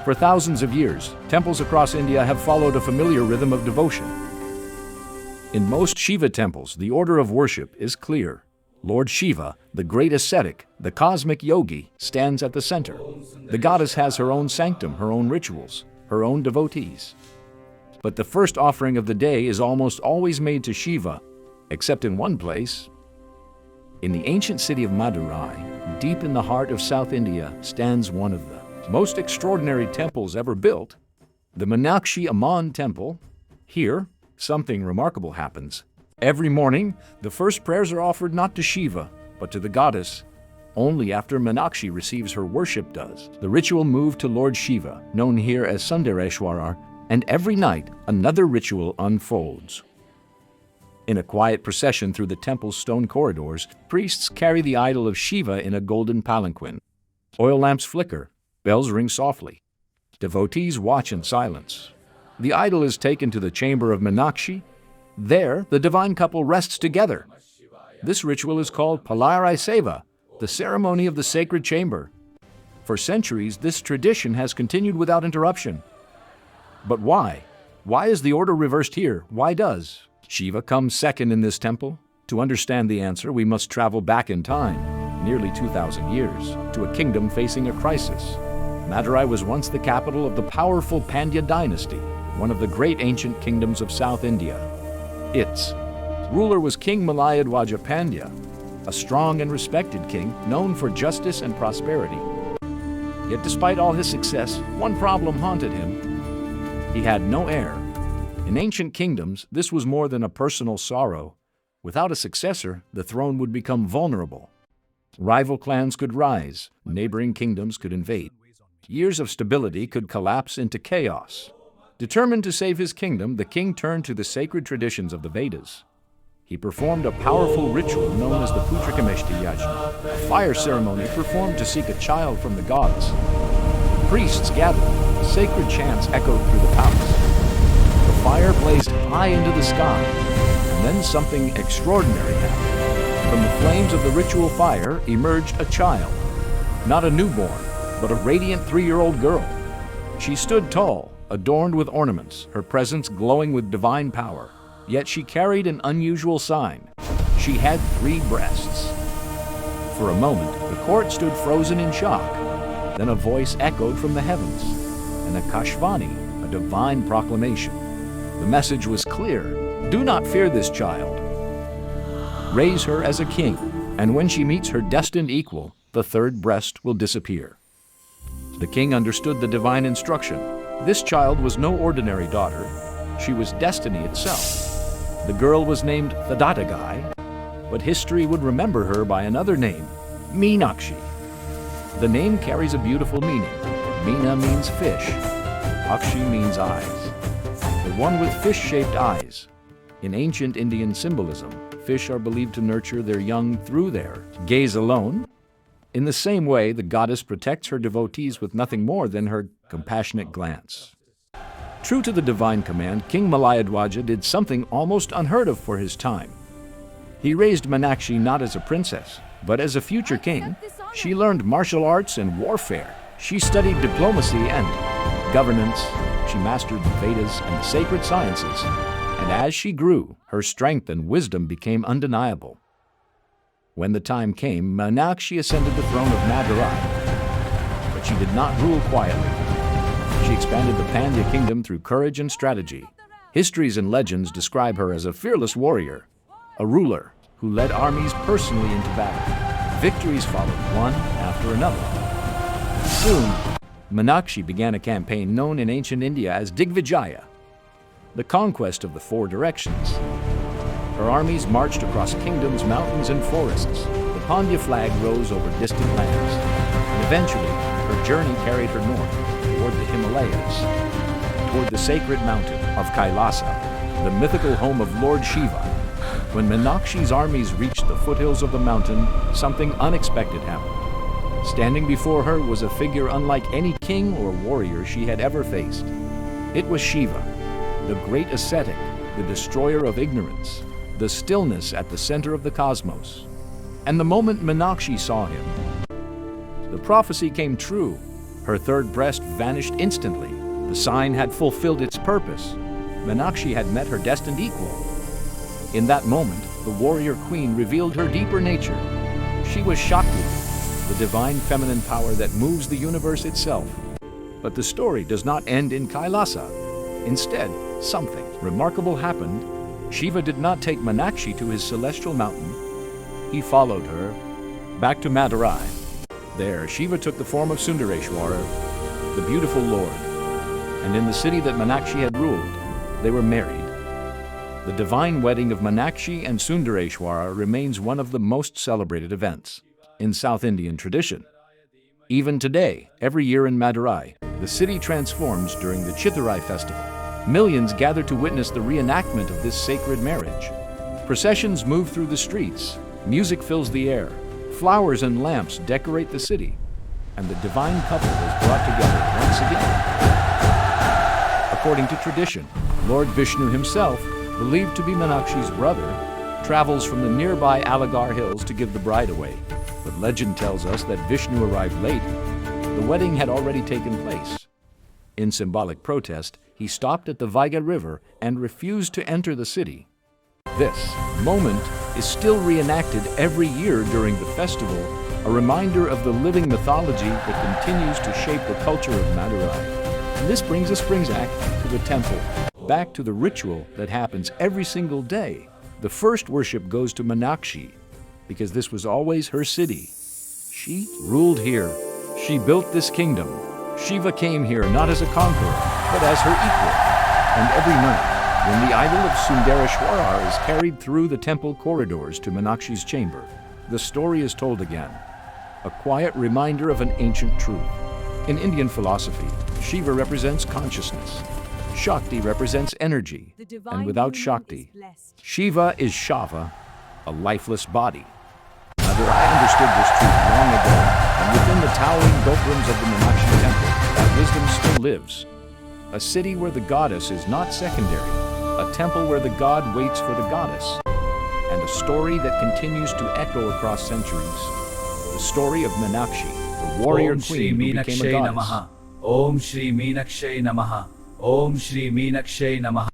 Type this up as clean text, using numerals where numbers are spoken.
For thousands of years, temples across India have followed a familiar rhythm of devotion. In most Shiva temples, the order of worship is clear. Lord Shiva, the great ascetic, the cosmic yogi, stands at the center. The goddess has her own sanctum, her own rituals, her own devotees. But the first offering of the day is almost always made to Shiva, except in one place. In the ancient city of Madurai, deep in the heart of South India, stands one of the most extraordinary temples ever built, the Meenakshi Amman Temple. Here, something remarkable happens. Every morning, the first prayers are offered not to Shiva, but to the goddess. Only after Meenakshi receives her worship does the ritual move to Lord Shiva, known here as Sundareswarar, and every night another ritual unfolds. In a quiet procession through the temple's stone corridors, priests carry the idol of Shiva in a golden palanquin. Oil lamps flicker, bells ring softly. Devotees watch in silence. The idol is taken to the chamber of Meenakshi. There, the divine couple rests together. This ritual is called Palarai Seva, the ceremony of the sacred chamber. For centuries, this tradition has continued without interruption. But why? Why is the order reversed here? Why does Shiva come second in this temple? To understand the answer, we must travel back in time, nearly 2,000 years, to a kingdom facing a crisis. Madurai was once the capital of the powerful Pandya dynasty, one of the great ancient kingdoms of South India. Its ruler was King Malayadwaja Pandya, a strong and respected king known for justice and prosperity. Yet despite all his success, one problem haunted him. He had no heir. In ancient kingdoms, this was more than a personal sorrow. Without a successor, the throne would become vulnerable. Rival clans could rise, neighboring kingdoms could invade. Years of stability could collapse into chaos. Determined to save his kingdom, the king turned to the sacred traditions of the Vedas. He performed a powerful ritual known as the Putrakameshti Yajna, a fire ceremony performed to seek a child from the gods. Priests gathered, sacred chants echoed through the palace. The fire blazed high into the sky, and then something extraordinary happened. From the flames of the ritual fire emerged a child, not a newborn, but a radiant 3-year-old girl. She stood tall, adorned with ornaments, her presence glowing with divine power. Yet she carried an unusual sign. She had 3 breasts. For a moment, the court stood frozen in shock. Then a voice echoed from the heavens, an Akashvani, a divine proclamation. The message was clear: do not fear this child. Raise her as a king, and when she meets her destined equal, the 3rd breast will disappear. The king understood the divine instruction. This child was no ordinary daughter. She was destiny itself. The girl was named Thadatagai, but history would remember her by another name, Meenakshi. The name carries a beautiful meaning. Meena means fish. Akshi means eyes. The one with fish-shaped eyes. In ancient Indian symbolism, fish are believed to nurture their young through their gaze alone. In the same way, the goddess protects her devotees with nothing more than her compassionate glance. True to the divine command, King Malayadwaja did something almost unheard of for his time. He raised Meenakshi not as a princess, but as a future king. She learned martial arts and warfare. She studied diplomacy and governance. She mastered the Vedas and the sacred sciences. And as she grew, her strength and wisdom became undeniable. When the time came, Meenakshi ascended the throne of Madurai. But she did not rule quietly. She expanded the Pandya kingdom through courage and strategy. Histories and legends describe her as a fearless warrior, a ruler who led armies personally into battle. Victories followed one after another. Soon, Meenakshi began a campaign known in ancient India as Digvijaya, the conquest of the 4 directions. Her armies marched across kingdoms, mountains, and forests. The Pandya flag rose over distant lands. And eventually, her journey carried her north, toward the Himalayas, toward the sacred mountain of Kailasa, the mythical home of Lord Shiva. When Meenakshi's armies reached the foothills of the mountain, something unexpected happened. Standing before her was a figure unlike any king or warrior she had ever faced. It was Shiva, the great ascetic, the destroyer of ignorance, the stillness at the center of the cosmos. And the moment Meenakshi saw him, the prophecy came true. Her third breast vanished instantly. The sign had fulfilled its purpose. Meenakshi had met her destined equal. In that moment, the warrior queen revealed her deeper nature. She was Shakti, the divine feminine power that moves the universe itself. But the story does not end in Kailasa. Instead, something remarkable happened. Shiva did not take Meenakshi to his celestial mountain. He followed her back to Madurai. There, Shiva took the form of Sundareswarar, the beautiful lord. And in the city that Meenakshi had ruled, they were married. The divine wedding of Meenakshi and Sundareswarar remains one of the most celebrated events in South Indian tradition. Even today, every year in Madurai, the city transforms during the Chitharai festival. Millions gather to witness the reenactment of this sacred marriage. Processions move through the streets, music fills the air, flowers and lamps decorate the city, and the divine couple is brought together once again. According to tradition, Lord Vishnu himself, believed to be Meenakshi's brother, travels from the nearby Aligarh hills to give the bride away. But legend tells us that Vishnu arrived late. The wedding had already taken place. In symbolic protest, he stopped at the Vaiga River and refused to enter the city. This moment is still reenacted every year during the festival, a reminder of the living mythology that continues to shape the culture of Madurai. And this brings us back to the temple, back to the ritual that happens every single day. The first worship goes to Meenakshi, because this was always her city. She ruled here. She built this kingdom. Shiva came here not as a conqueror, but as her equal. And every night, when the idol of Sundareswarar is carried through the temple corridors to Meenakshi's chamber, the story is told again, a quiet reminder of an ancient truth. In Indian philosophy, Shiva represents consciousness. Shakti represents energy, and without Shakti, Shiva is Shava, a lifeless body. Madurai understood this truth long ago, and within the towering gopurams of the Meenakshi temple, that wisdom still lives. A city where the goddess is not secondary, a temple where the god waits for the goddess, and a story that continues to echo across centuries. The story of Meenakshi, the warrior queen who became a goddess. Om Shri Meenakshi Namaha. Om Shri Meenakshi Namaha.